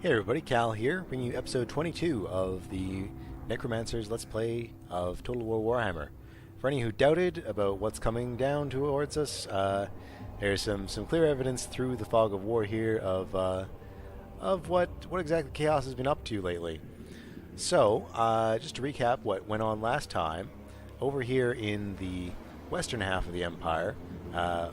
Hey everybody, Cal here, bringing you episode 22 of the Necromancers Let's Play of Total War Warhammer. For any who doubted about what's coming down towards us, there's some clear evidence through the fog of war here of what exactly Chaos has been up to lately. So, just to recap what went on last time, over here in the western half of the Empire,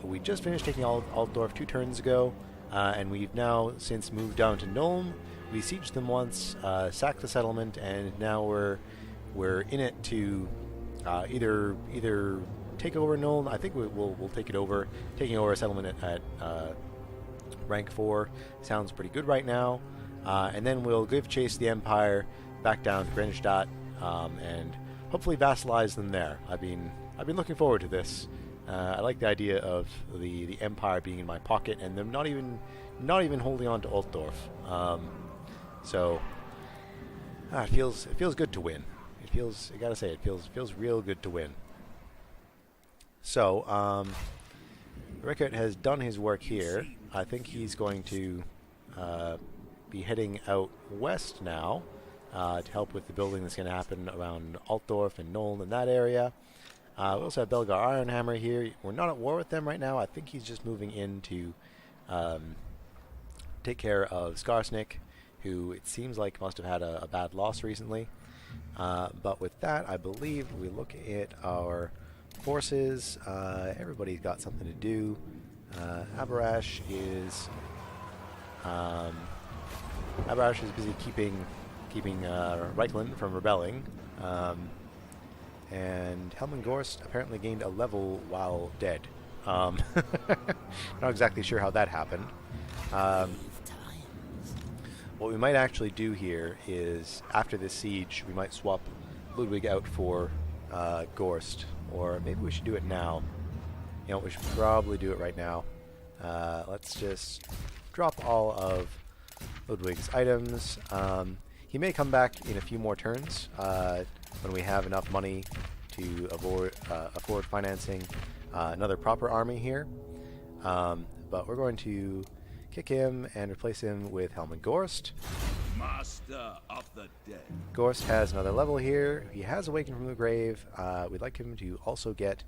we just finished taking Altdorf 2 turns ago, and we've now since moved down to Nuln. We sieged them once, sacked the settlement, and now we're in it to either take over Nuln. I think we'll take it over. Taking over a settlement at rank 4 sounds pretty good right now, and then we'll give chase to the Empire back down to Grenstadt, and hopefully vassalize them there. I've been looking forward to this. I like the idea of the Empire being in my pocket and them not even holding on to Altdorf. So it feels good to win. I gotta say, it feels real good to win. So Rickert has done his work here. I think he's going to be heading out west now to help with the building that's going to happen around Altdorf and Nuln in that area. We also have Belgar Ironhammer here. We're not at war with them right now. I think he's just moving in to take care of Skarsnik, who it seems like must have had a bad loss recently. But with that, I believe we look at our forces. Everybody's got something to do. Abarash is busy keeping Reichland from rebelling. And Helmengorst apparently gained a level while dead. Not exactly sure how that happened. What we might actually do here is, after this siege, we might swap Ludwig out for Gorst. Or maybe we should do it now. You know, we should probably do it right now. Let's just drop all of Ludwig's items. He may come back in a few more turns when we have enough money to afford financing another proper army here. But we're going to kick him and replace him with Helmengorst. Master of the Dead. Gorst has another level here. He has awakened from the grave. We'd like him to also get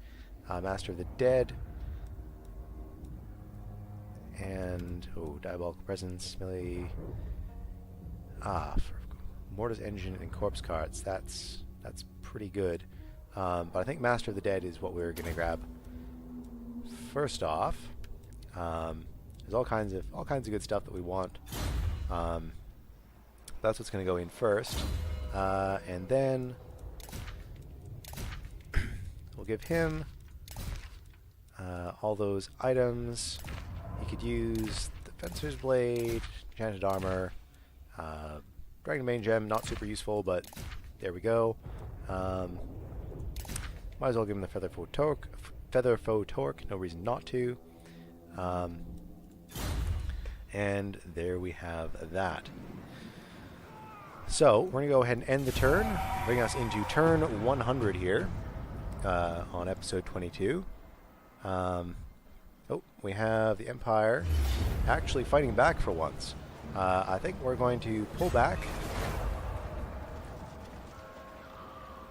Master of the Dead. And, Diabolical Presence, melee. For Mortis Engine and Corpse Cards. That's pretty good. But I think Master of the Dead is what we're going to grab first off. There's all kinds of good stuff that we want. That's what's going to go in first. And then we'll give him all those items. He could use the Fencer's Blade, Enchanted Armor, Dragon Bane Gem, not super useful, but there we go. Might as well give him the Feather Foe Torque, no reason not to. And there we have that. So, we're going to go ahead and end the turn, bring us into turn 100 here on episode 22. We have the Empire actually fighting back for once. I think we're going to pull back,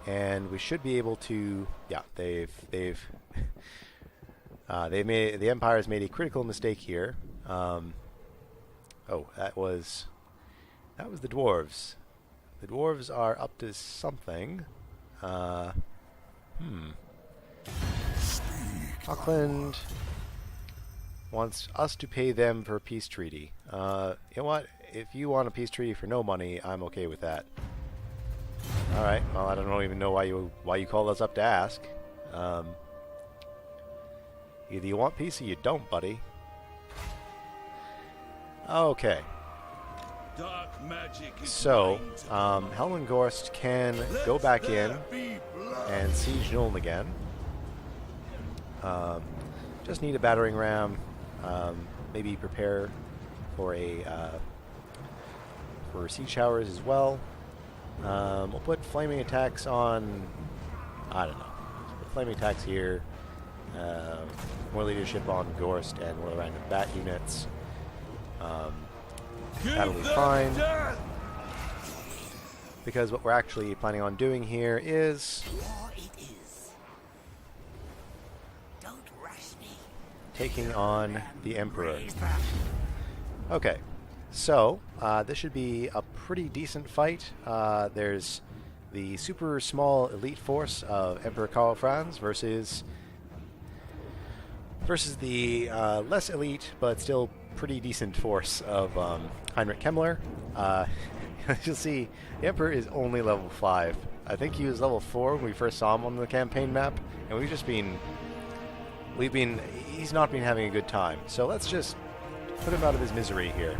and we should be able to. Yeah, the Empire has made a critical mistake here. That was the dwarves. The dwarves are up to something. Auckland wants us to pay them for a peace treaty. You know what? If you want a peace treaty for no money, I'm okay with that. All right. Well, I don't even know why you called us up to ask. Either you want peace or you don't, buddy. Okay. Dark magic is So, Helmengorst can go back in and siege Nuln again. Just need a battering ram. Maybe prepare for siege showers as well. We'll put flaming attacks on. I don't know. Put flaming attacks here. More leadership on Gorst and more random bat units. That'll be them fine. death! Because what we're actually planning on doing here is War it is. Don't rush me. taking on the Emperor. Okay, so this should be a pretty decent fight. There's the super small elite force of Emperor Karl Franz versus the less elite but still pretty decent force of Heinrich Kemmler. You'll see the Emperor is only level 5. I think he was level 4 when we first saw him on the campaign map, and he's not been having a good time. So let's just put him out of his misery here.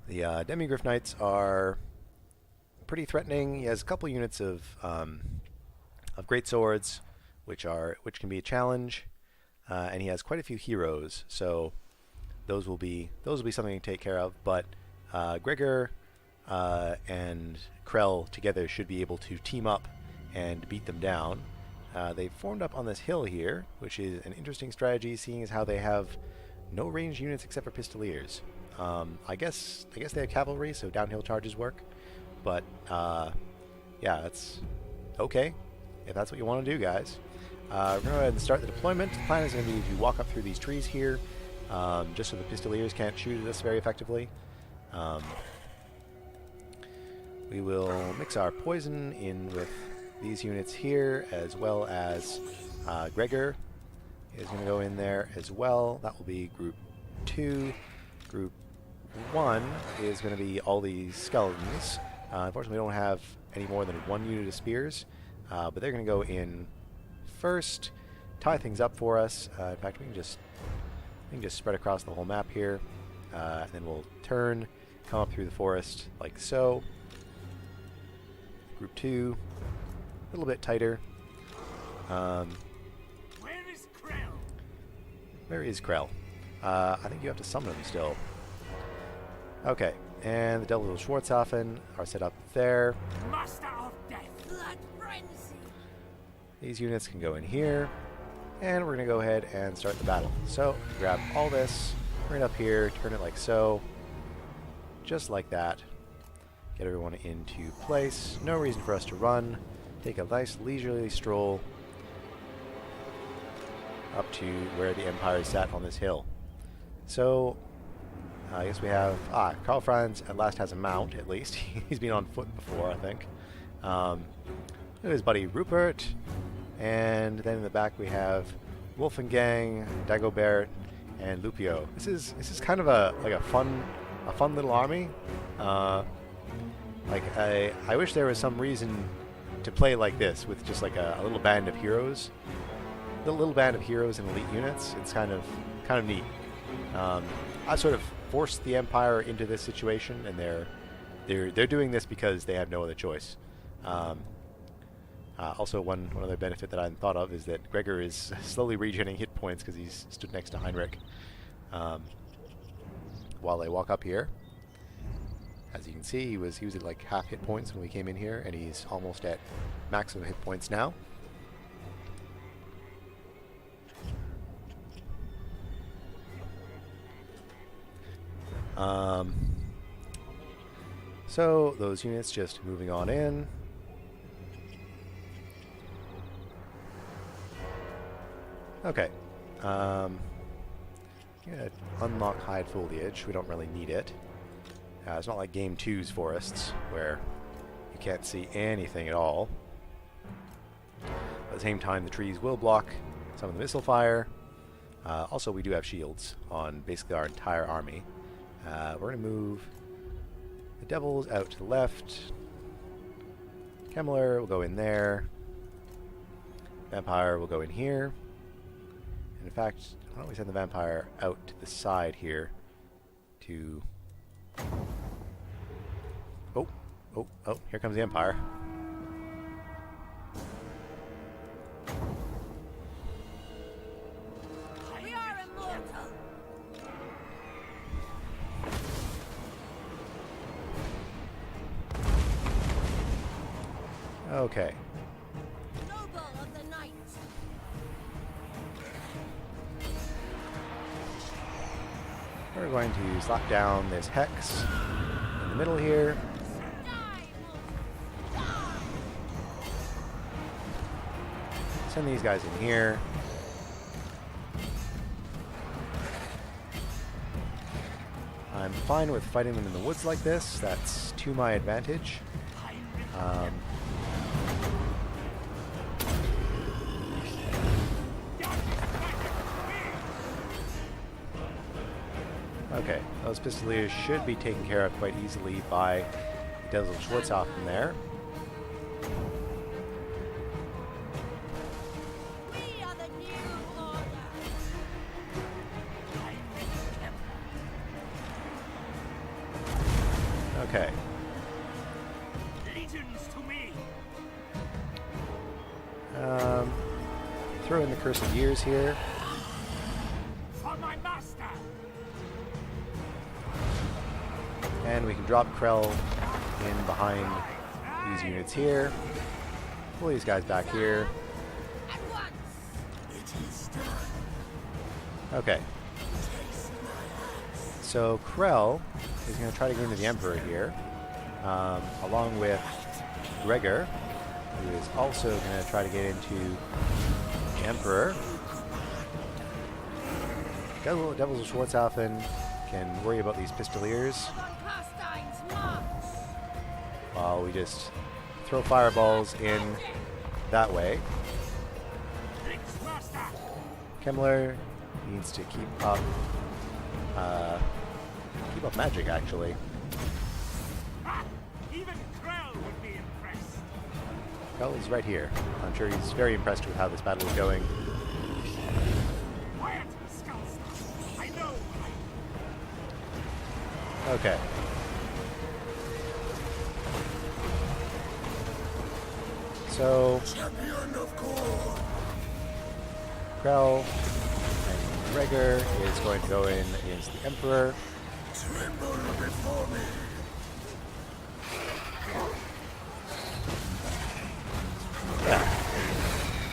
The Demigryph Knights are pretty threatening. He has a couple units of great swords, which can be a challenge, and he has quite a few heroes. So those will be something to take care of. But Gregor and Krell together should be able to team up and beat them down. They've formed up on this hill here, which is an interesting strategy, seeing as how they have no ranged units except for Pistoliers. I guess they have cavalry, so downhill charges work. But yeah, that's okay if that's what you want to do, guys. We're going to go ahead and start the deployment. The plan is going to be to walk up through these trees here, just so the Pistoliers can't shoot at us very effectively. We will mix our poison in with these units here, as well as Gregor is going to go in there as well. That will be Group 2. Group 1 is going to be all these skeletons. Unfortunately, we don't have any more than one unit of spears, but they're going to go in first, tie things up for us. In fact, we can just spread across the whole map here, and then we'll turn, come up through the forest like so. Group 2, a little bit tighter. Where is Krell? Where is Krell? I think you have to summon him still. Okay, and the Devils of Schwarzhafen are set up there. Master of Death. Blood frenzy. These units can go in here, and we're going to go ahead and start the battle. So, grab all this, bring it up here, turn it like so, just like that. Get everyone into place. No reason for us to run. Take a nice leisurely stroll up to where the Empire sat on this hill. So, I guess we have... Karl Franz at last has a mount, at least. He's been on foot before, I think. Look at his buddy Rupert. And then in the back we have Wolfgang, Dagobert, and Lupio. This is kind of a fun little army. I wish there was some reason to play like this with just like a little band of heroes. A little band of heroes and elite units. It's kind of neat. I sort of forced the Empire into this situation, and they're doing this because they have no other choice. Also, one other benefit that I hadn't thought of is that Gregor is slowly regenerating hit points because he's stood next to Heinrich. While they walk up here, as you can see, he was at like half hit points when we came in here, and he's almost at maximum hit points now. So those units just moving on in. Okay. Gonna unlock hide foliage. We don't really need it. It's not like Game 2's forests where you can't see anything at all. At the same time, the trees will block some of the missile fire. Also, we do have shields on basically our entire army. We're going to move the Devils out to the left. Kemmler will go in there. Vampire will go in here. And in fact, why don't we send the Vampire out to the side here to... Oh, here comes the Empire. Okay. Noble of the night. We're going to slap down this hex in the middle here. Send these guys in here. I'm fine with fighting them in the woods like this. That's to my advantage. Okay, those pistoliers should be taken care of quite easily by Dazzle Schwarzhoffen there. We are the new order. Okay. Legions to me. Throw in the Curse of Years here. For my master. And we can drop Krell in behind these units here. Pull these guys back here. At once. It is done. Okay. So Krell is going to try to go into the Emperor here, along with Gregor, who is also going to try to get into the Emperor. Devils of Schwarzhoffen can worry about these pistoliers while we just throw fireballs in that way. Kemmler needs to keep up magic, actually. Even Krell would be impressed. Krell is right here. I'm sure he's very impressed with how this battle is going. Quiet, Skullstar. I know. Okay. So Krell and Gregor is going to go in against the Emperor. Tremble before me. Yeah.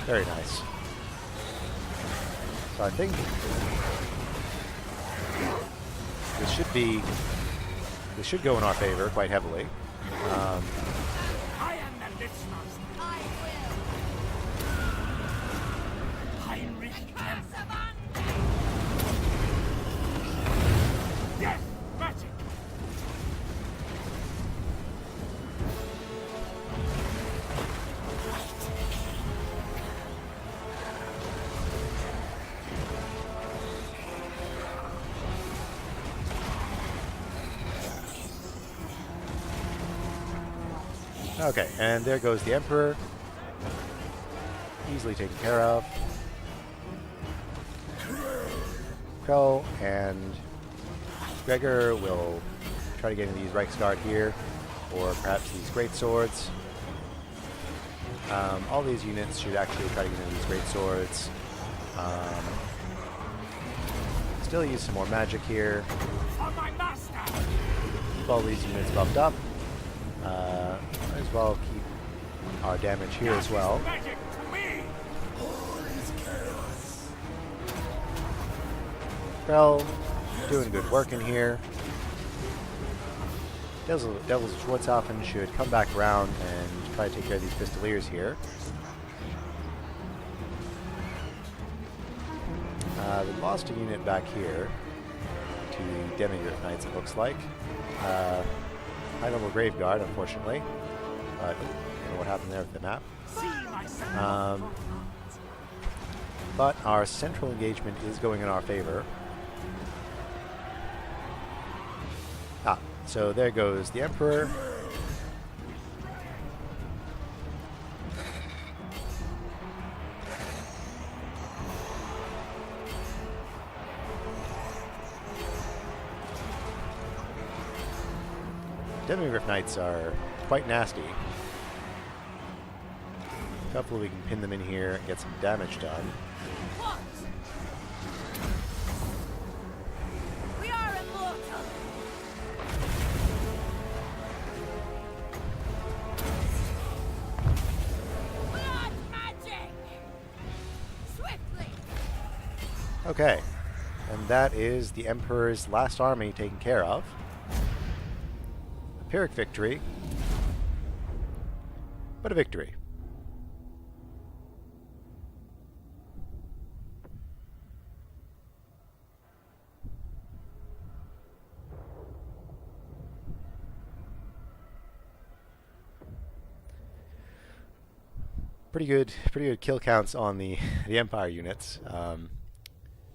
Very nice. So I think this should go in our favor quite heavily. I am the Lich Master. I will. Heinrich Kempfer. Death magic. Okay, and there goes the Emperor. Easily taken care of. Krell and Gregor will try to get into these Reichsguard here, or perhaps these great swords. All these units should actually try to get into these great swords. Still use some more magic here. For my master. Keep all these units buffed up. Might as well keep our damage here as well. Magic to me. All is chaos. Krell doing good work in here. Devils of Schwarzhoffen should come back around and try to take care of these pistoliers here. We lost a unit back here to Demigryph Knights, it looks like. High level Grave Guard, unfortunately. But I don't know what happened there with the map. See myself. But our central engagement is going in our favor. So there goes the Emperor. Demigryph Knights are quite nasty. Hopefully we can pin them in here and get some damage done. What? We are immortal. Okay. And that is the Emperor's last army taken care of. A Pyrrhic victory. But a victory. Pretty good kill counts on the Empire units.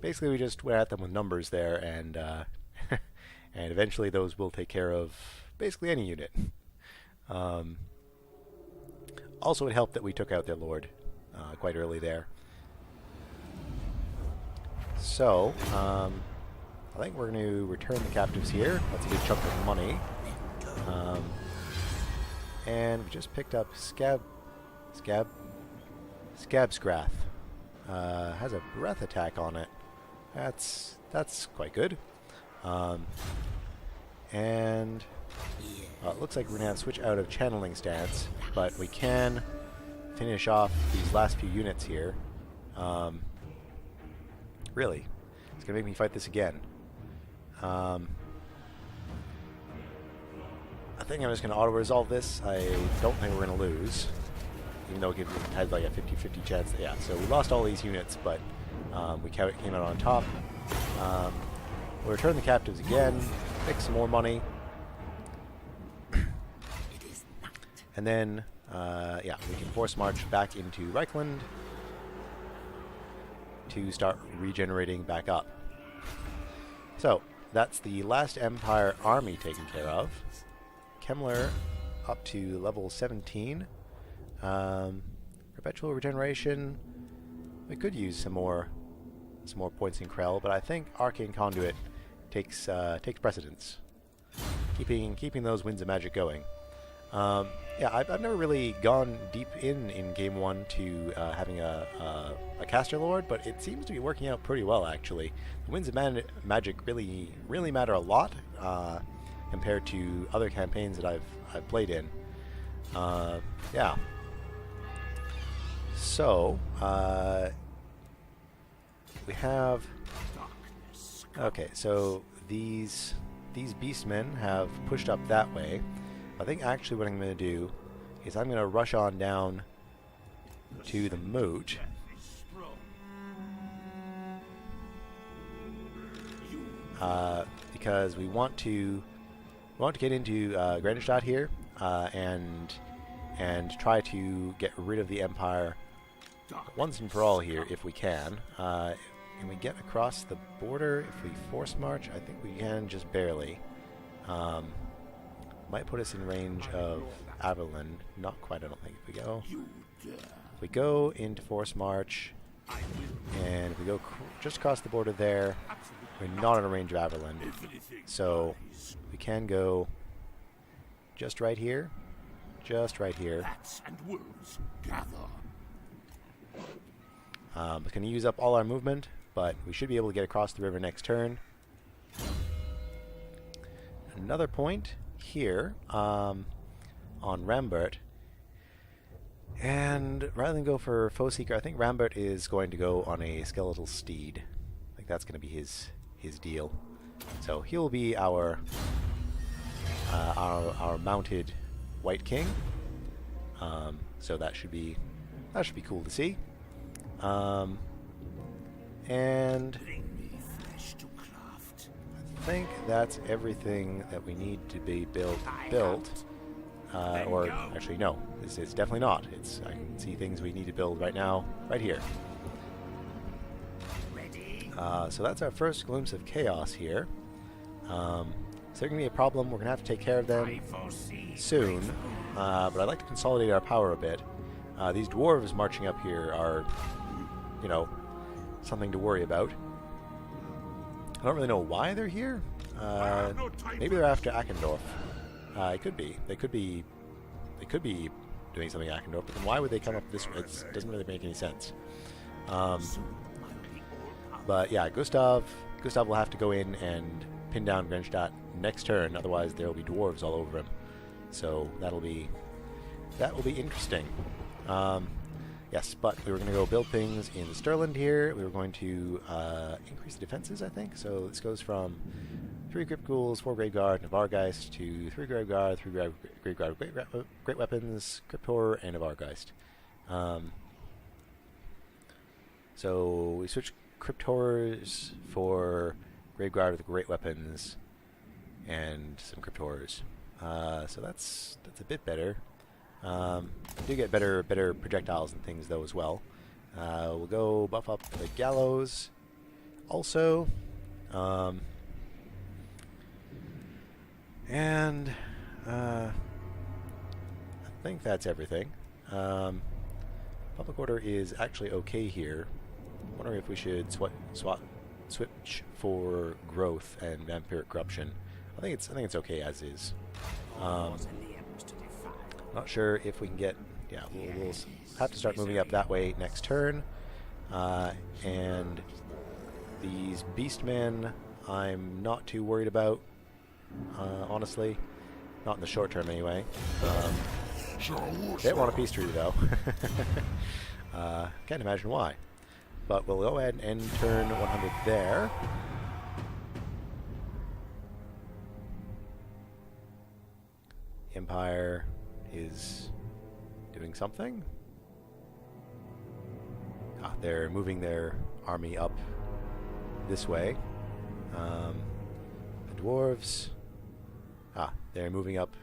Basically, we just went at them with numbers there, and and eventually those will take care of basically any unit. Also, it helped that we took out their lord quite early there. So, I think we're going to return the captives here. That's a big chunk of money. And we just picked up Scabsgrath. Has a breath attack on it. That's quite good. And it looks like we're going to have to switch out of channeling stance, but we can finish off these last few units here. Really, it's going to make me fight this again. I think I'm just going to auto-resolve this. I don't think we're going to lose, even though it had like a 50-50 chance. Yeah, so we lost all these units, but we came out on top. We'll return the captives again, make some more money, and then yeah, we can force march back into Reichland to start regenerating back up. So that's the last Empire army taken care of. Kemmler up to level 17. Perpetual regeneration. We could use some more points in Krell, but I think Arcane Conduit takes precedence. Keeping those winds of magic going. Yeah, I've never really gone deep in Game 1 to having a caster lord, but it seems to be working out pretty well, actually. The winds of magic really matter a lot compared to other campaigns that I've played in. Yeah. So we have. Okay, so these beastmen have pushed up that way. I think actually what I'm going to do is I'm going to rush on down to the moat. Because we want to get into Grenstadt here and try to get rid of the Empire once and for all here if we can. Can we get across the border if we force march? I think we can, just barely. Might put us in range of Averlin. Not quite, I don't think. If we go into force march, and if we go just across the border there, we're not in a range of Averlin. So we can go just right here. Just right here. It's going to use up all our movement, but we should be able to get across the river next turn. Another point here on Rambert, and rather than go for Foe Seeker, I think Rambert is going to go on a skeletal steed. I think that's going to be his deal. So he'll be our mounted White King. So that should be cool to see. And I think that's everything that we need to be built. Or actually, no, it's definitely not. I can see things we need to build right now, right here. So that's our first glimpse of chaos here. So they're going to be a problem. We're going to have to take care of them soon. But I'd like to consolidate our power a bit. These dwarves marching up here are, something to worry about. I don't really know why they're here. Maybe they're after Akendorf. It could be. They could be doing something at Akendorf, but then why would they come up this way? It doesn't really make any sense. But yeah, Gustav will have to go in and pin down Grenstadt next turn, otherwise there will be dwarves all over him. So that will be interesting. Yes, but we were going to go build things in Stirland here. We were going to increase the defenses, I think. So this goes from 3 Crypt Ghouls, 4 Grave Guard, and a Vargeist to 3 Grave Guard, 3 Grave Guard, Great Weapons, Crypt Horror, and a Vargeist. So we switched Crypt Horrors for Grave Guard with Great Weapons and some Crypt Horrors. So that's a bit better. Do get better projectiles and things though as well. We'll go buff up the Gallows also. And I think that's everything. Public order is actually okay here. I'm wondering if we should switch for growth and vampiric corruption. I think it's okay as is. Not sure if we can get. Yeah, we'll have to start moving up that way next turn. And these beastmen, I'm not too worried about. Honestly, not in the short term anyway. They want a peace treaty though. Can't imagine why. But we'll go ahead and end turn 100 there. Empire is doing something. They're moving their army up this way. The dwarves. They're moving up.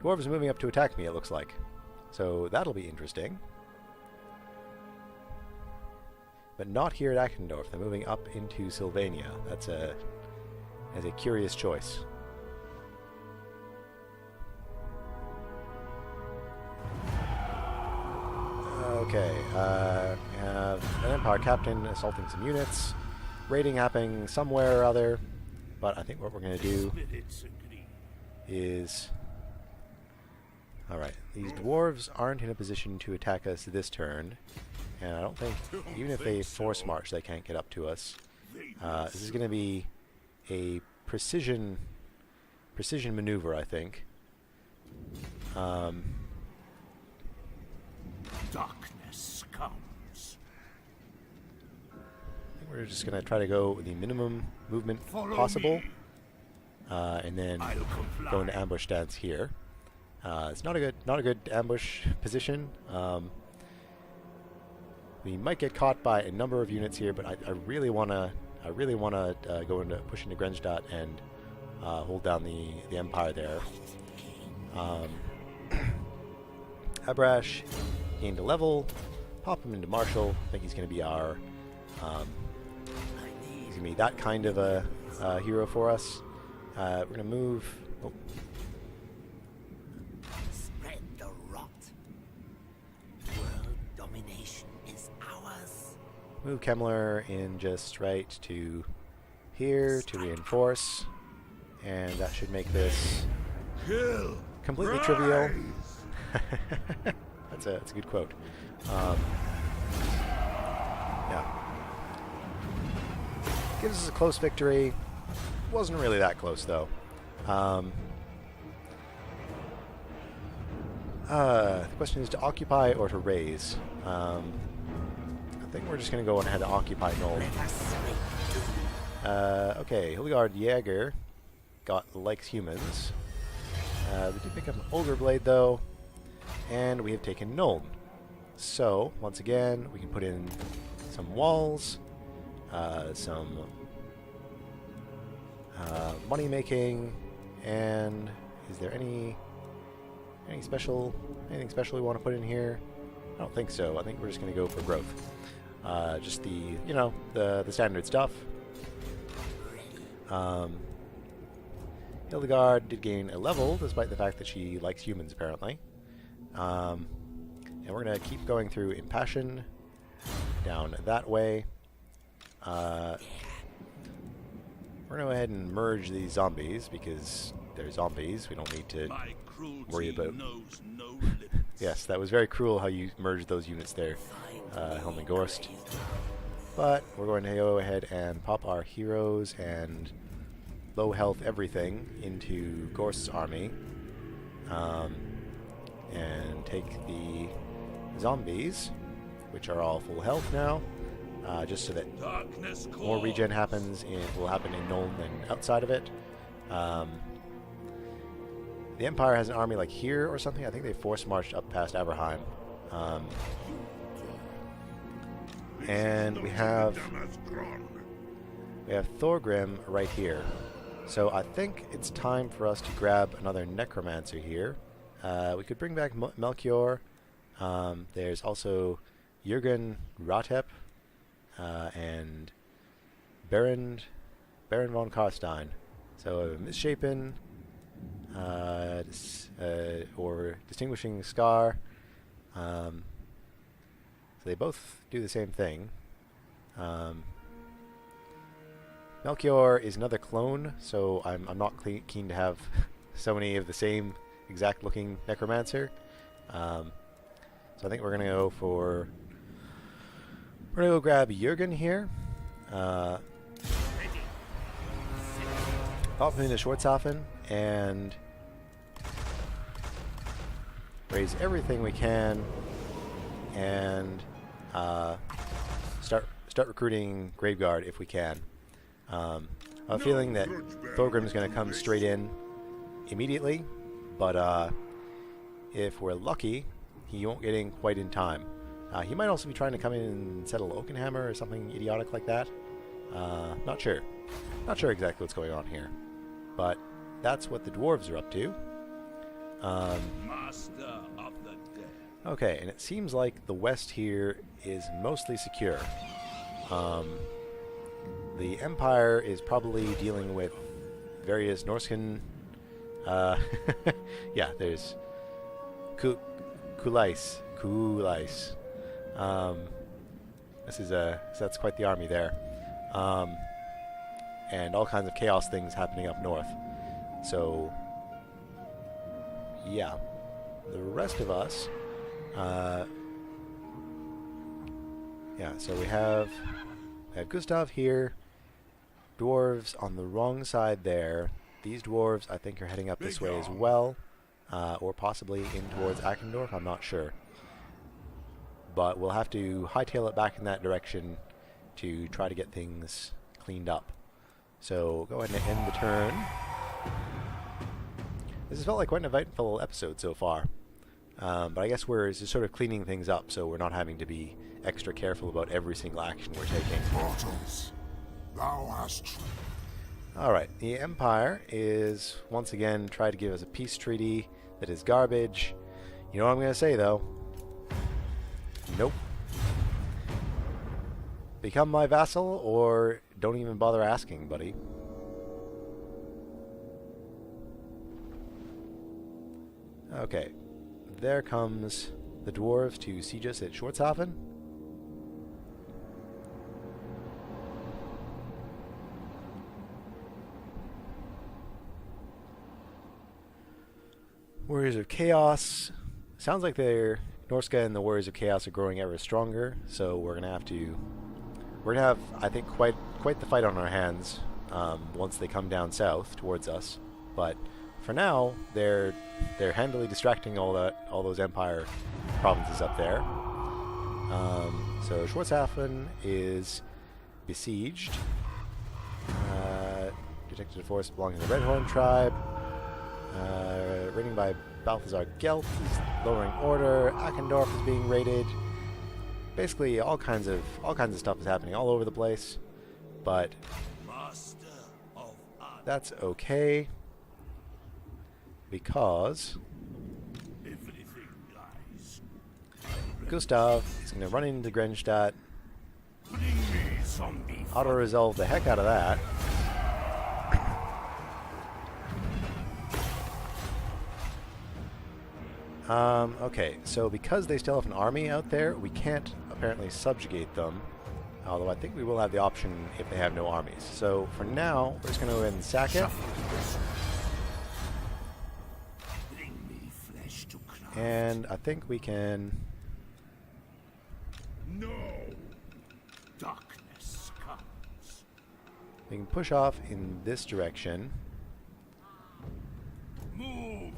Dwarves are moving up to attack me, it looks like. So that'll be interesting. But not here at Eckendorf. They're moving up into Sylvania. That's a curious choice. Okay, we have an Empire Captain assaulting some units. Raiding happening somewhere or other. But I think what we're going to do is... Alright, these dwarves aren't in a position to attack us this turn. And I don't think, even if they force march, they can't get up to us. This is going to be a precision maneuver, I think. Darkness comes. I think we're just going to try to go with the minimum movement possible. And then go into ambush stance here. It's not a good ambush position. We might get caught by a number of units here, but I really want to push into Grenstadt and hold down the Empire there. Abrash gained a level. Pop him into Marshal. I think he's going to be our he's going to be that kind of a hero for us. We're going to move. Oh. Spread the rot. World domination is ours. Move Kemmler in just right to here to reinforce, and that should make this completely trivial. That's a good quote. Yeah, gives us a close victory. Wasn't really that close though. The question is to occupy or to raise. I think we're just going to go ahead and occupy Nold. Okay, Hildegard Jaeger likes humans. We did pick up an Ogre Blade though, and we have taken Nold. So, once again, we can put in some walls, some money making, and is there anything special we want to put in here? I don't think so. I think we're just going to go for growth. Just the standard stuff. Hildegard did gain a level, despite the fact that she likes humans, apparently. And we're going to keep going through Impassion, down that way. We're going to go ahead and merge these zombies, because they're zombies. We don't need to worry about... Yes, that was very cruel how you merged those units there, Helm and Gorst. But we're going to go ahead and pop our heroes and low health everything into Gorst's army, and take the zombies which are all full health now, just so that more regen happens will happen in Nuln than outside of it. The Empire has an army like here or something. I think they force marched up past Aberheim. And we have Thorgrim right here. So I think it's time for us to grab another Necromancer here. We could bring back Melchior. There's also Jürgen Rotep and Baron von Karstein. So Misshapen or Distinguishing Scar. So they both do the same thing. Melchior is another clone, so I'm not keen to have so many of the same exact looking Necromancer. So I think we're gonna go grab Jürgen here. Pop him into Schwarzhafen and raise everything we can and start recruiting Graveguard if we can. I have a feeling that Thorgrim is going to come straight in immediately, but if we're lucky, he won't get in quite in time. He might also be trying to come in and settle Oakenhammer or something idiotic like that. Not sure. Not sure exactly what's going on here. But that's what the dwarves are up to. Master of the dead. Okay, and it seems like the west here is mostly secure. The Empire is probably dealing with various Norscan... yeah, there's... Kulais. That's quite the army there. And all kinds of chaos things happening up north. So, yeah. The rest of us... yeah, so we have Gustav here. Dwarves on the wrong side there. These dwarves, I think, are heading up this way as well. Or possibly in towards Akendorf, I'm not sure. But we'll have to hightail it back in that direction to try to get things cleaned up. So go ahead and end the turn. This has felt like quite an eventful episode so far. But I guess we're just sort of cleaning things up so we're not having to be extra careful about every single action we're taking. Mortals, thou hast... Alright, the Empire is once again trying to give us a peace treaty that is garbage. You know what I'm going to say, though? Nope. Become my vassal, or don't even bother asking, buddy. Okay. There comes the dwarves to siege us at Schwarzhafen. Warriors of Chaos. Sounds like Norska and the Warriors of Chaos are growing ever stronger, so we're gonna have I think quite the fight on our hands once they come down south towards us. But for now, they're handily distracting all those Empire provinces up there. So Schwarzhafen is besieged. Detected a force belonging to the Redhorn tribe. Raiding by Balthasar Gelt is lowering order. Akendorf is being raided. Basically, all kinds of stuff is happening all over the place, but that's okay because Gustav is going to run into Grenstadt, auto-resolve the heck out of that. Okay, so because they still have an army out there, we can't apparently subjugate them, although I think we will have the option if they have no armies. So for now, we're just going to go ahead and sack it. And I think we can... No. Darkness comes. We can push off in this direction. Move.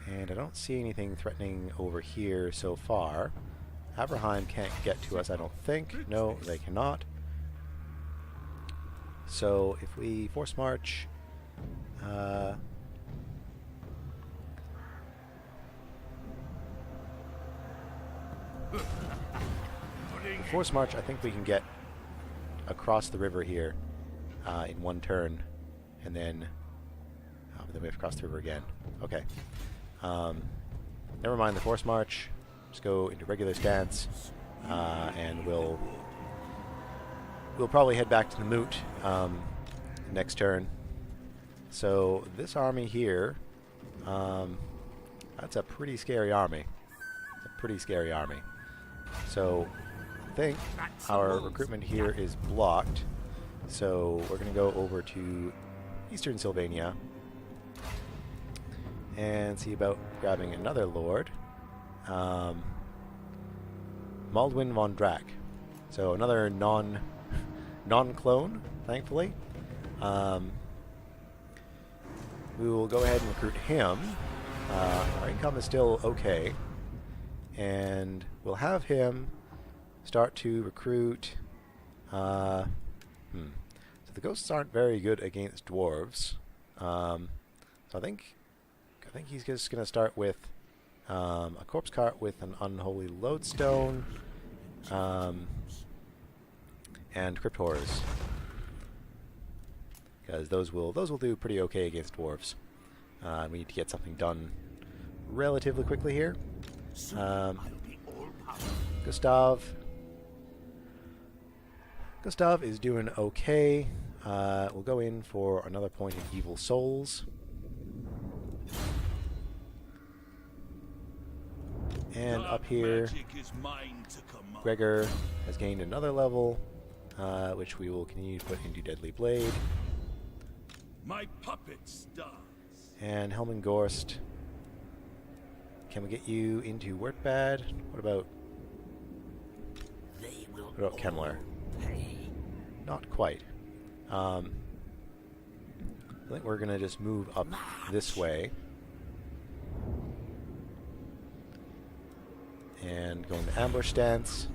And I don't don't see anything threatening over here so far. Abraham can't get to us, I don't think. No, they cannot. So if we force march, force march, I think we can get across the river here in one turn, and then we have to cross the river again. Okay. Never mind the force march. Just go into regular stance, and we'll probably head back to the moot next turn. So this army here, that's a pretty scary army. So I think our recruitment here is blocked. So we're going to go over to Eastern Sylvania and see about grabbing another lord. Maldwin von Drac. So another non-clone, thankfully. We will go ahead and recruit him. Our income is still okay. And we'll have him start to recruit... So the ghosts aren't very good against dwarves. So I think he's just going to start with a corpse cart with an unholy lodestone, and crypt horrors, because those will do pretty okay against dwarves. We need to get something done relatively quickly here. Gustav is doing okay. We'll go in for another point of evil souls. And up here, Gregor has gained another level, which we will continue to put into Deadly Blade. My puppets does. And Helmengorst. Can we get you into Wertbad? What about Kemmler? Not quite. I think we're going to just move up this way. And go into ambush stance,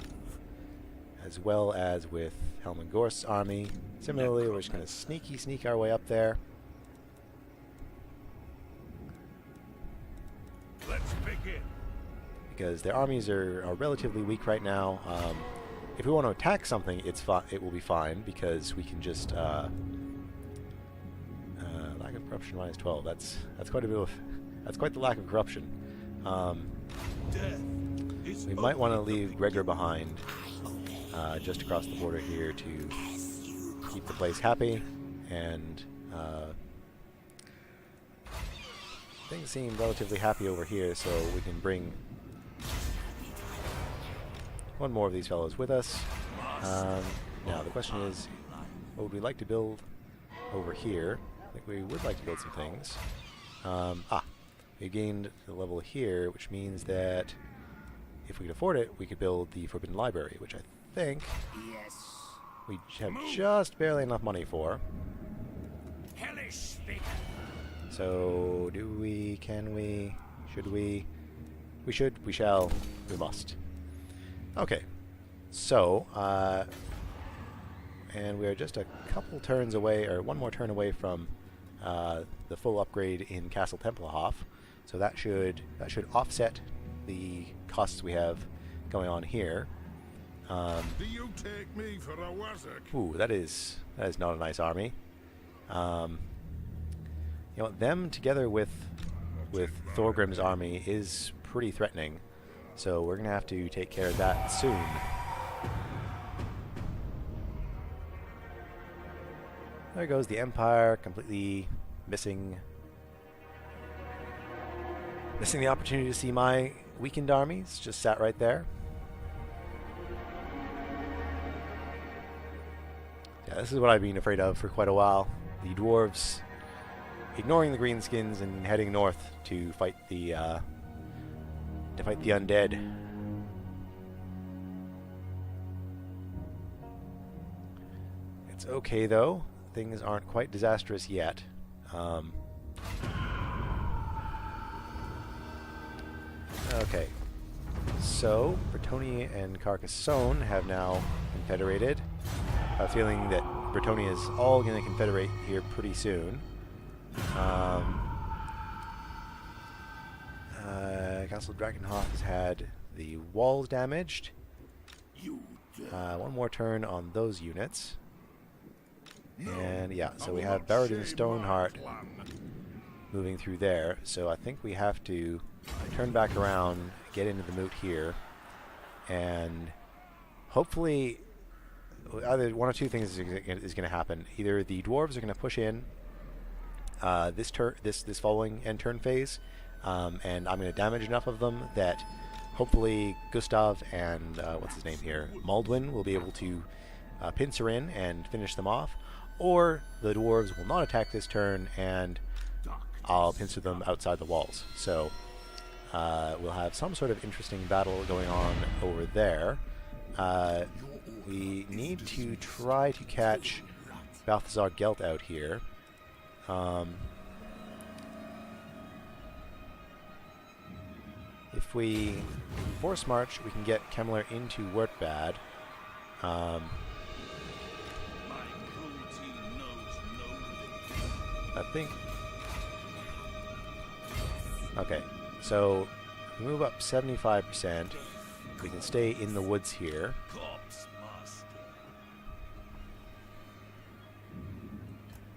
as well as with Helmengorst's army. Similarly, we're just going to sneak our way up there. Let's begin. Because their armies are relatively weak right now. If we want to attack something, it will be fine, because we can just lack of corruption minus 12. That's quite a bit of the lack of corruption. We might want to leave Gregor behind, just across the border here, to keep the place happy, and things seem relatively happy over here, so we can bring one more of these fellows with us. Now the question is, what would we like to build over here? I think we would like to build some things. We gained the level here, which means that if we could afford it, we could build the Forbidden Library, which I think we have just barely enough money for. So, do we, can we, should we? We should, we shall, we must. Okay, so, and we are just a couple turns away, or one more turn away from the full upgrade in Castle Tempelhof. So that should offset the costs we have going on here. Do you take me for a wazzock? Ooh, that is not a nice army. You know, them together with Thorgrim's army is pretty threatening. So we're gonna have to take care of that soon. There goes the Empire, completely missing the opportunity to see my weakened armies. Just sat right there. Yeah, this is what I've been afraid of for quite a while. The dwarves ignoring the greenskins and heading north to fight the undead. It's okay though. Things aren't quite disastrous yet. So, Bretonnia and Carcassonne have now confederated. I have a feeling that Bretonnia is all going to confederate here pretty soon. Castle Drakenhof has had the walls damaged. One more turn on those units. And yeah, so we have Barradin Stoneheart moving through there. So I think we have to turn back around, get into the moot here, and hopefully either one or two things is going to happen. Either the dwarves are going to push in this following end turn phase, and I'm going to damage enough of them that hopefully Gustav and what's his name here, Maldwin, will be able to pincer in and finish them off, or the dwarves will not attack this turn and I'll pincer them outside the walls. So we'll have some sort of interesting battle going on over there. We need to try to catch Balthasar Gelt out here. If we force march, we can get Kemmler into Wertbad. I think... Okay, so we move up 75%. We can stay in the woods here.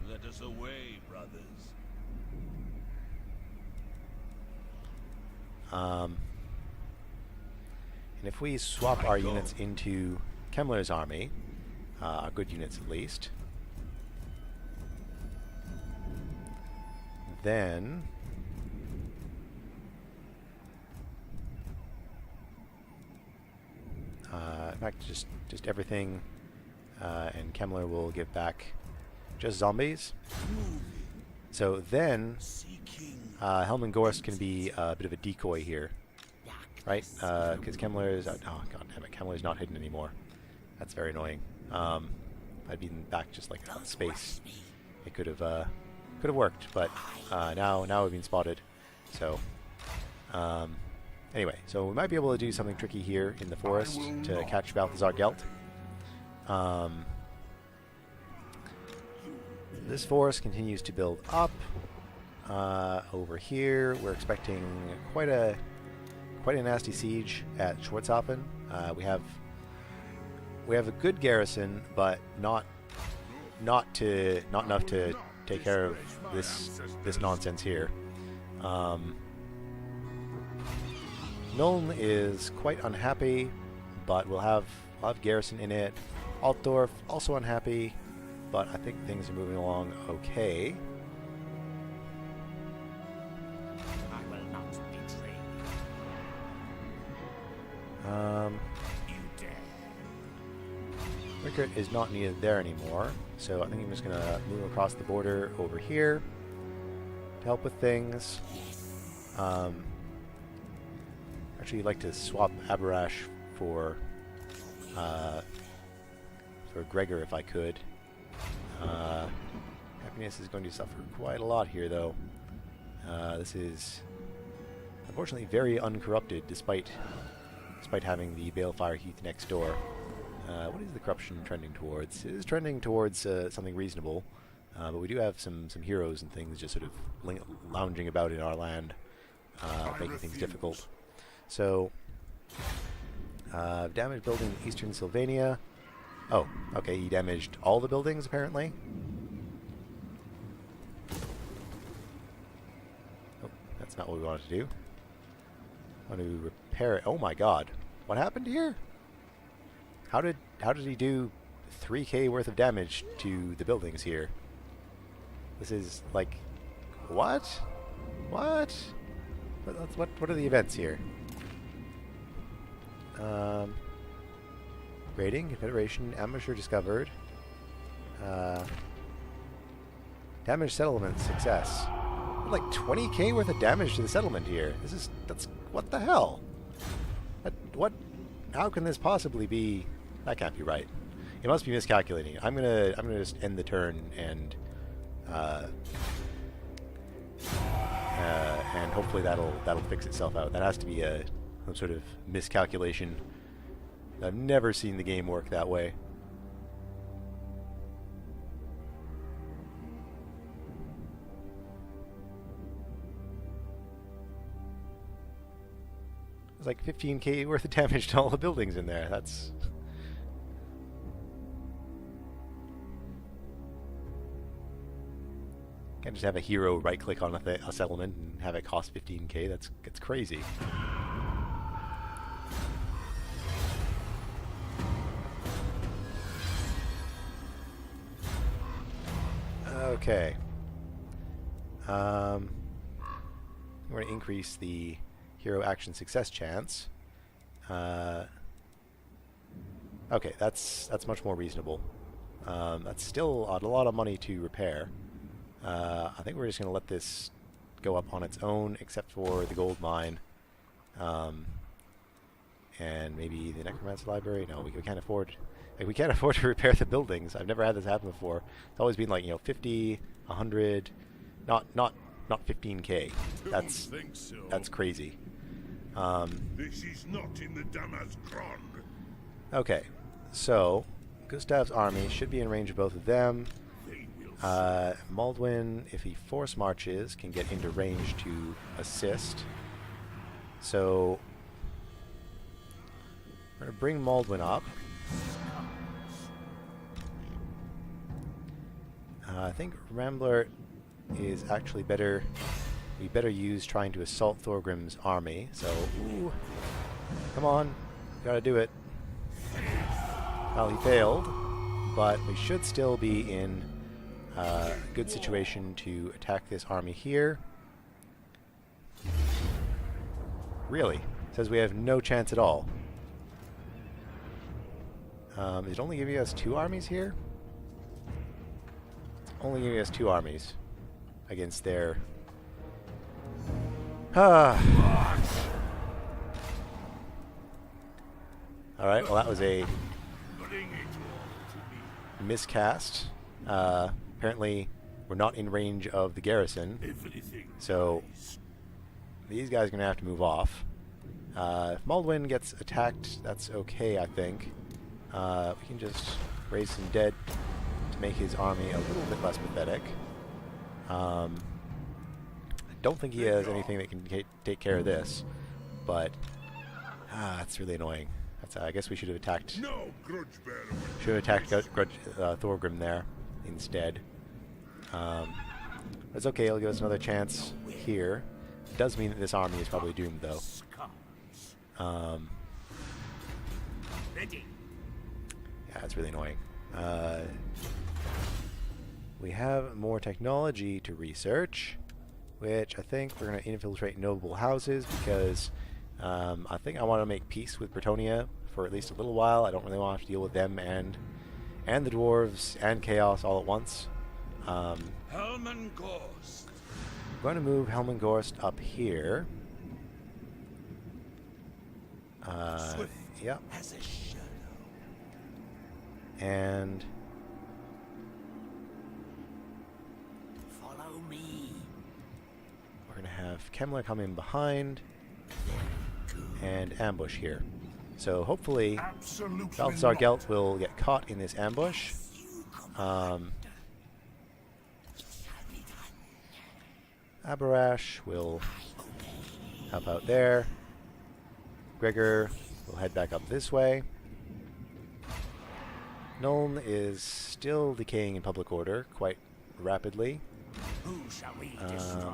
Let us away, brothers. And if we swap our units into Kemmler's army, our good units at least, then in fact just everything, and Kemmler will give back just zombies. So then Helmengorst can be a bit of a decoy here, right? Because Kemmler is oh god damn it, Kemmler is not hidden anymore. That's very annoying. I'd been back just like space. It could have worked, but now we've been spotted. So anyway, so we might be able to do something tricky here in the forest to catch Balthasar Gelt. This forest continues to build up. Over here, we're expecting quite a nasty siege at Schwarzhafen. We have a good garrison, but not enough to take care of this nonsense here. Nuln is quite unhappy, but we'll have garrison in it. Altdorf also unhappy, but I think things are moving along okay. I will not betray you. You dare. Rickert is not needed there anymore, so I think I'm just going to move across the border over here to help with things. Actually, I'd like to swap Aberash for Gregor if I could. Happiness is going to suffer quite a lot here, though. This is unfortunately very uncorrupted, despite having the Balefire Heath next door. What is the corruption trending towards? It is trending towards something reasonable, but we do have some heroes and things just sort of lounging about in our land, making things difficult. So, damage building Eastern Sylvania. Oh, okay, he damaged all the buildings, apparently. Oh, that's not what we wanted to do. I want to repair it. Oh my god. What happened here? How did he do 3k worth of damage to the buildings here? This is like... What? What? What are the events here? Raiding, Confederation, Amateur discovered. Damage settlement, success. Like 20k worth of damage to the settlement here. That's what the hell? What? How can this possibly be? That can't be right. It must be miscalculating. I'm gonna just end the turn and hopefully that'll fix itself out. That has to be a some sort of miscalculation. I've never seen the game work that way. There's like 15k worth of damage to all the buildings in there. That's... Can't just have a hero right-click on a settlement and have it cost 15k. That's crazy. Okay. We're going to increase the hero action success chance. Okay, that's much more reasonable. That's still a lot of money to repair. I think we're just going to let this go up on its own, except for the gold mine, and maybe the Necromancer library. No, we can't afford. Like, we can't afford to repair the buildings. I've never had this happen before. It's always been like 50, 100, not 15k. That's crazy. This is not in the Damas Grand. Okay, so Gustav's army should be in range of both of them. Maldwin, if he force marches, can get into range to assist. So we're going to bring Maldwin up. I think Rambler is actually better. We better use trying to assault Thorgrim's army. So, ooh, come on, gotta do it. Well, he failed, but we should still be in a good situation to attack this army here. Really? Says we have no chance at all. Is it only giving us 2 armies here? It's only giving us 2 armies against their... Alright, well that was a miscast. Apparently we're not in range of the garrison, so these guys are going to have to move off. If Maldwin gets attacked, that's okay, I think. We can just raise some dead to make his army a little bit less pathetic. I don't think he has anything that can take care of this, but it's really annoying. That's, I guess we should have attacked. Should have attacked Thorgrim there instead. But it's okay. It'll give us another chance here. It does mean that this army is probably doomed, though. Yeah, it's really annoying. We have more technology to research, which I think we're going to infiltrate noble houses because I think I want to make peace with Bretonnia for at least a little while. I don't really want to have to deal with them and the dwarves and chaos all at once. Helmengorst. I'm going to move Helmengorst up here. Yep. As a shadow. And Follow me. we're going to have Kemmler come in behind and ambush here. So hopefully Balthasar Gelt will get caught in this ambush. Abarash will help out there. Gregor will head back up this way. Nuln is still decaying in public order quite rapidly. Who shall we destroy?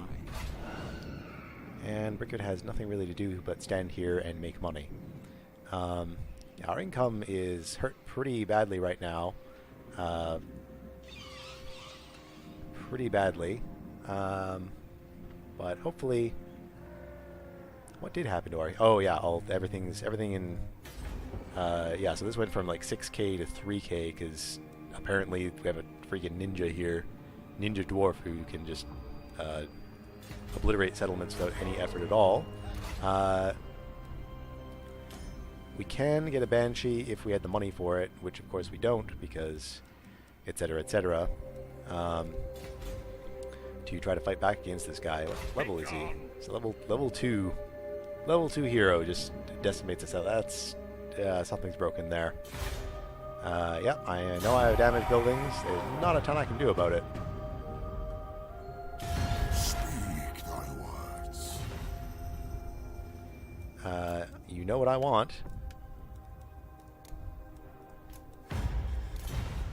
And Brickard has nothing really to do but stand here and make money. Our income is hurt pretty badly right now. Pretty badly. But hopefully... What did happen to our... Oh yeah, everything in... yeah, so this went from like 6k to 3k because apparently we have a freaking ninja here. Ninja dwarf who can just obliterate settlements without any effort at all. We can get a Banshee if we had the money for it, which of course we don't because etc. etc. To try to fight back against this guy. What level is he? He's level 2. Level 2 hero just decimates us out. That's... something's broken there. Yeah, I know I have damaged buildings. There's not a ton I can do about it. Speak thy words. You know what I want.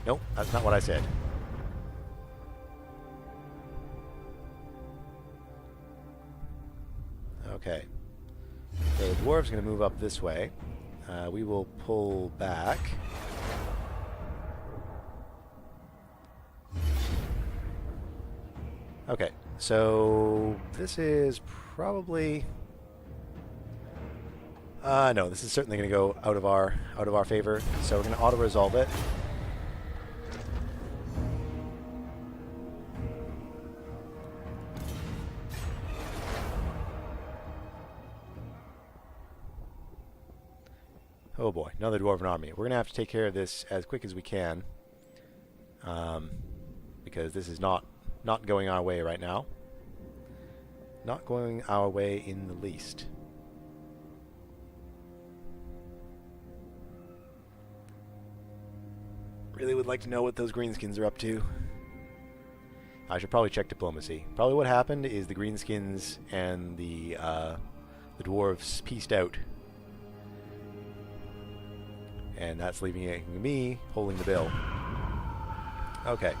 Nope, that's not what I said. Okay. So the dwarves are going to move up this way. We will pull back. Okay, so this is probably... no, this is certainly going to go out of our favor. So we're going to auto-resolve it. Oh boy, another dwarven army. We're going to have to take care of this as quick as we can. Because this is not going our way right now. Not going our way in the least. Really would like to know what those greenskins are up to. I should probably check diplomacy. Probably what happened is the greenskins and the dwarves pieced out. And that's leaving me holding the bill. Okay.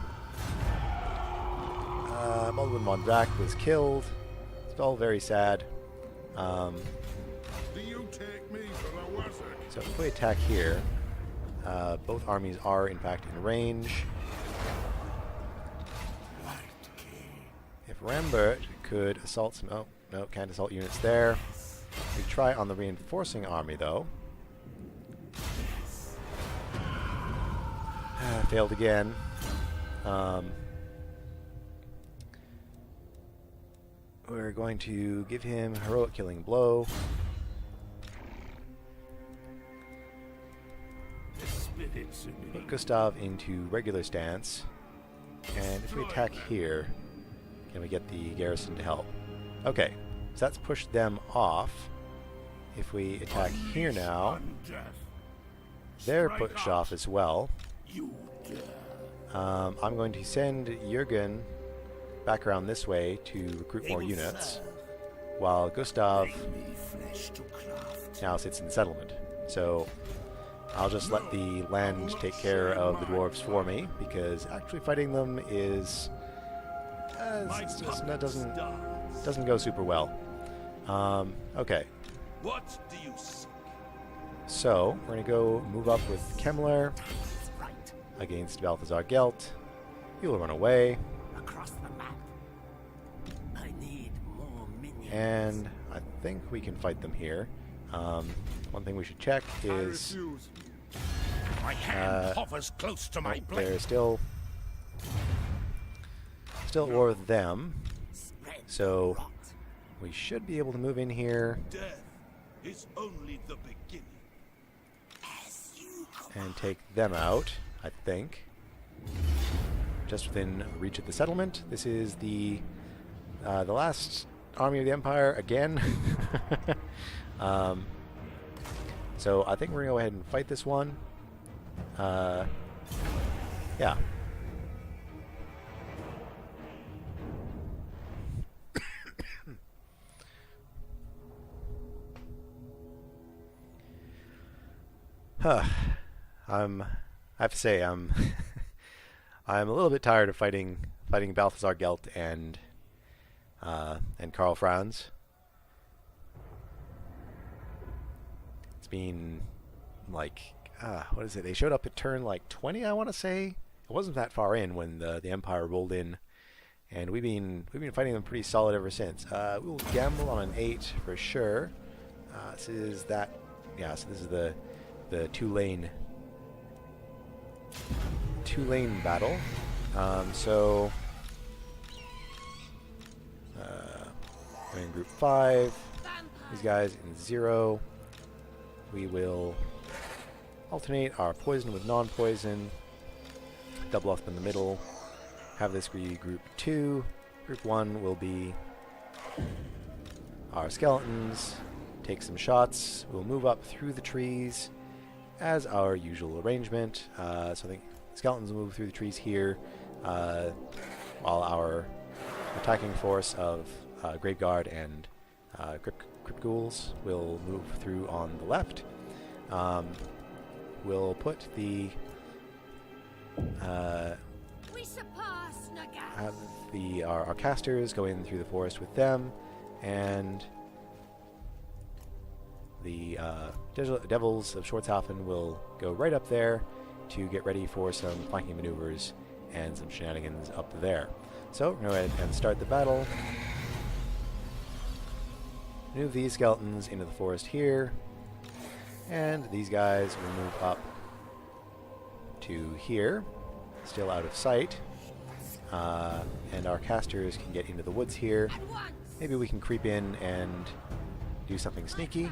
Mulwin von Drac was killed. It's all very sad. Do you take me for a wizard? So if we attack here, both armies are in fact in range. If Rambert could assault some... Oh, no, can't assault units there. We try on the reinforcing army though. Failed again. We're going to give him heroic killing blow. Put Gustav into regular stance. And if we attack here, can we get the garrison to help? Okay, so that's pushed them off. If we attack here now, they're pushed off as well. I'm going to send Jürgen back around this way to recruit more units, while Gustav now sits in the settlement. So I'll just let the land take care of the dwarves for me, because actually fighting them is that doesn't go super well. Okay. What do you seek? So we're gonna go move up with Kemmler against Balthasar Gelt. He will run away. Across the map. I need more minions. And I think we can fight them here. One thing we should check is My hand hovers close to my blade. there's still at war with them. So we should be able to move in here Death is only the beginning. and take them out, I think. Just within reach of the settlement. This is the last army of the Empire again. So I think we're going to go ahead and fight this one. Yeah. I have to say, I'm a little bit tired of fighting Balthasar Gelt and Karl Franz. It's been like what is it? They showed up at turn like 20, I want to say. It wasn't that far in when the Empire rolled in, and we've been fighting them pretty solid ever since. We'll gamble on an 8 for sure. This is that. Yeah. So this is the two-lane battle. So we're in group 5. These guys in 0. We will alternate our poison with non-poison. Double up in the middle. Have this be group 2. Group 1 will be our skeletons. take some shots. We'll move up through the trees as our usual arrangement. So I think skeletons will move through the trees here, while our attacking force of Graveguard and Crypt Ghouls will move through on the left. We'll put the have our casters go in through the forest with them, and the Devils of Schwarzhafen will go right up there to get ready for some flanking maneuvers and some shenanigans up there. So we're going to go ahead and start the battle. Move these skeletons into the forest here, and these guys will move up to here, still out of sight. And our casters can get into the woods here. Maybe we can creep in and do something sneaky.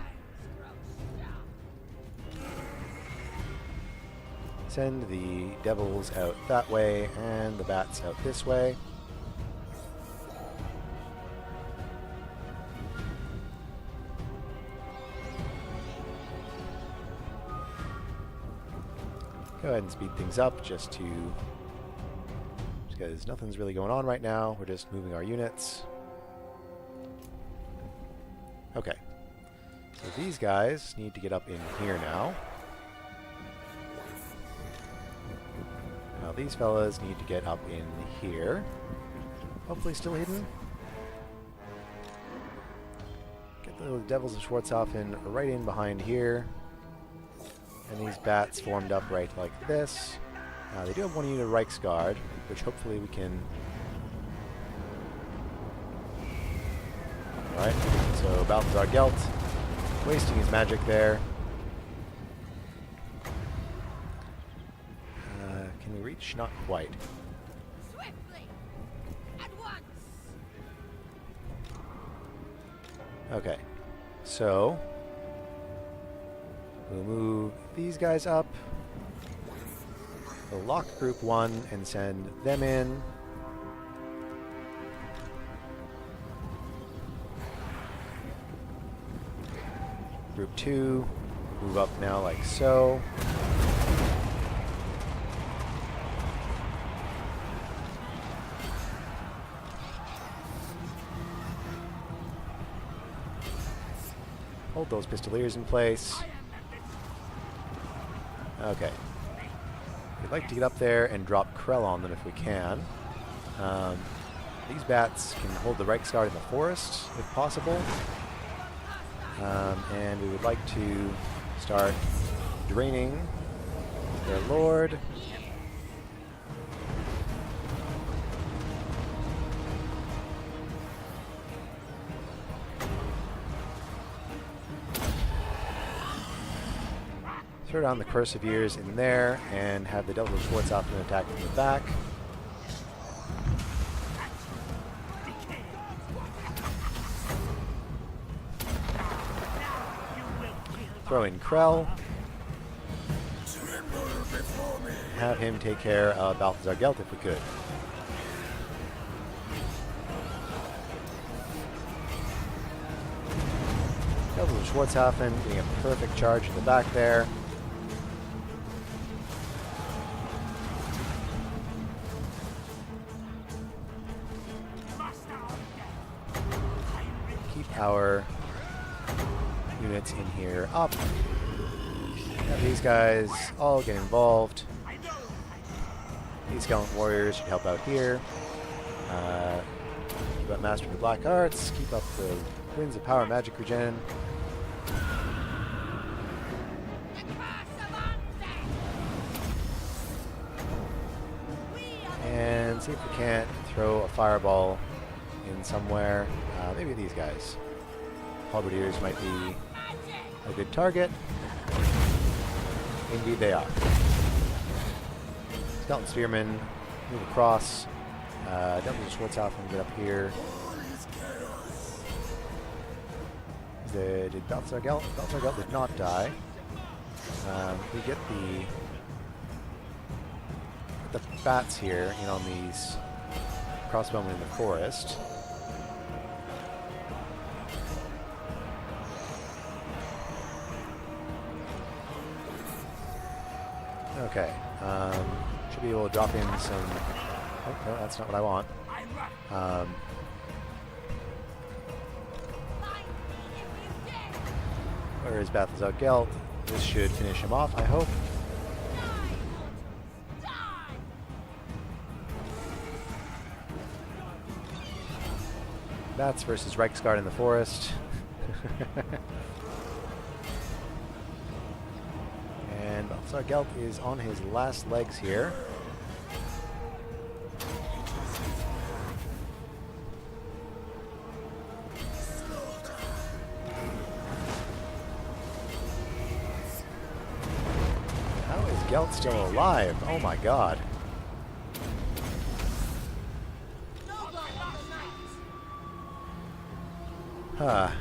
Send the devils out that way and the bats out this way. Go ahead and speed things up just because nothing's really going on right now. We're just moving our units. Okay. So these guys need to get up in here now. Now these fellas need to get up in here. Hopefully still hidden. Get the Devils of Schwarzhafen right in behind here. And these bats formed up right like this. They do have one unit of Reichsguard, which hopefully we can... Alright, so Balthasar Gelt wasting his magic there. Can we reach? Not quite. Swiftly! At once! Okay, so we'll move these guys up. We'll lock group 1 and send them in. Group 2, move up now like so. Hold those Pistoliers in place. Okay. We'd like to get up there and drop Krell on them if we can. These bats can hold the Reichsguard in the forest if possible. And we would like to start draining their lord. Throw down the Perseveres in there and have the Devils of Schwarzhafen attack from the back. Throw in Krell. Have him take care of Balthasar Gelt if we could. Devils of Schwarzhafen getting a perfect charge in the back there. Keep our units in here up. Have these guys all get involved. These Skeleton Warriors should help out here. Keep up Master of the Black Arts. Keep up the Winds of Power Magic Regen. And see if we can't throw a fireball in somewhere. Maybe these guys. Halberdiers might be a good target. Indeed they are. Skeleton Spearmen move across. Devils of Schwarzhafen get up here. Did Balthasar Gelt? Balthasar Gelt did not die. We get the bats here in on these crossbowmen in the forest. Okay. Should be able to drop in some... Oh, no, that's not what I want. Where is Balthasar Gelt? This should finish him off, I hope. Bats versus Reichsguard in the forest. And Balthasar Gelt is on his last legs here. How is Gelt still alive? Oh my god. Huh.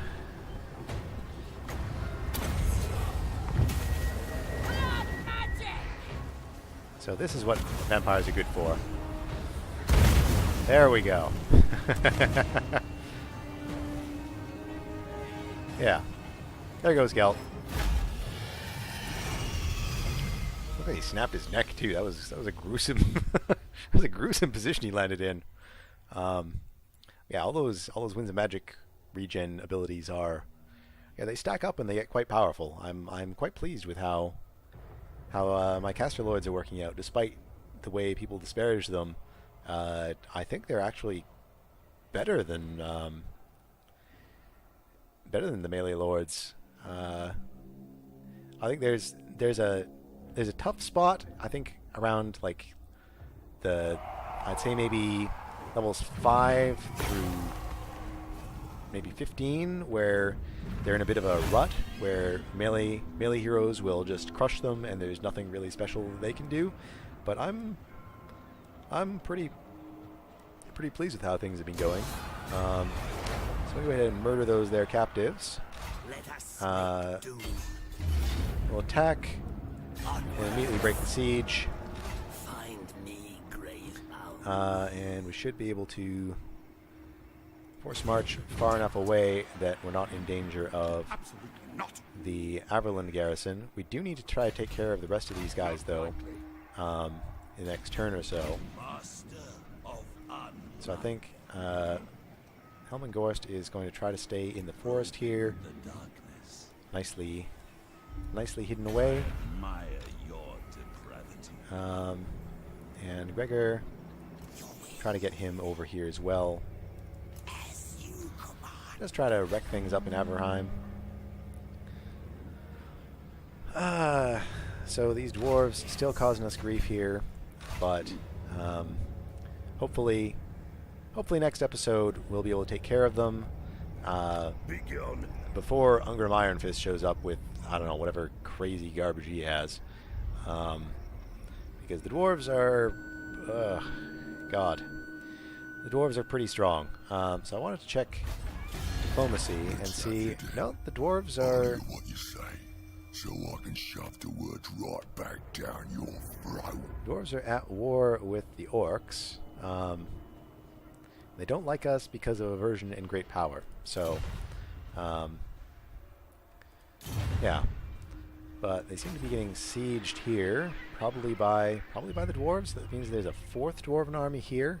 So this is what vampires are good for. There we go. Yeah. There goes Gelt. Look like he snapped his neck too. That was a gruesome that was a gruesome position he landed in. Yeah, all those Winds of Magic regen abilities are, yeah, they stack up and they get quite powerful. I'm quite pleased with how my caster lords are working out, despite the way people disparage them. I think they're actually better than the melee lords. I think there's a tough spot, I think, around like I'd say maybe levels 5 through maybe 15, where they're in a bit of a rut, where melee heroes will just crush them, and there's nothing really special they can do. But I'm pretty pleased with how things have been going. So we'll go ahead and murder those there captives. We'll attack and immediately break the siege. And we should be able to force march far enough away that we're not in danger of the Averland garrison. We do need to try to take care of the rest of these guys, though, in the next turn or so. So I think Helmengorst is going to try to stay in the forest here, nicely hidden away. And Gregor, try to get him over here as well. Just try to wreck things up in Averheim. So these dwarves still causing us grief here, but hopefully next episode we'll be able to take care of them before Ungrim Ironfist shows up with, I don't know, whatever crazy garbage he has. Because the dwarves are, God, the dwarves are pretty strong. So I wanted to check diplomacy and see. No, the dwarves are. What you say, so I can shove the words right back down your throat. Dwarves are at war with the orcs. They don't like us because of aversion and great power. So, yeah. But they seem to be getting sieged here, probably by the dwarves. That means there's a 4th dwarven army here.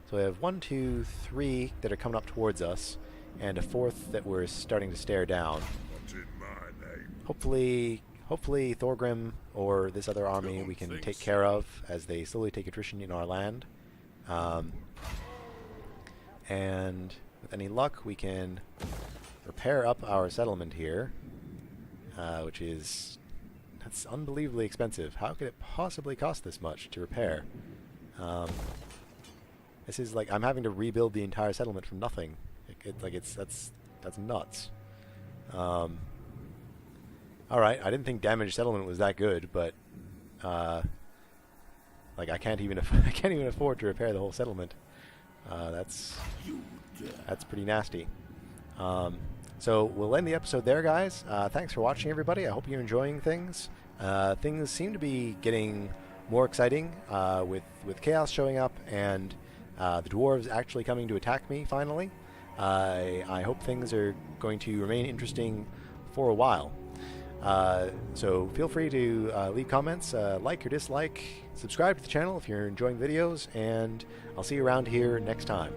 So we have 1, 2, 3 that are coming up towards us, and a 4th that we're starting to stare down. What's in my name? Hopefully Thorgrim or this other army we can take care of as they slowly take attrition in our land. And with any luck, we can repair up our settlement here, which is... that's unbelievably expensive. How could it possibly cost this much to repair? This is like I'm having to rebuild the entire settlement from nothing. That's nuts. All right, I didn't think damaged settlement was that good, but like I can't even afford to repair the whole settlement. That's pretty nasty. So we'll end the episode there, guys. Thanks for watching, everybody. I hope you're enjoying things. Things seem to be getting more exciting with chaos showing up and the dwarves actually coming to attack me finally. I hope things are going to remain interesting for a while. So feel free to leave comments, like or dislike, subscribe to the channel if you're enjoying videos, and I'll see you around here next time.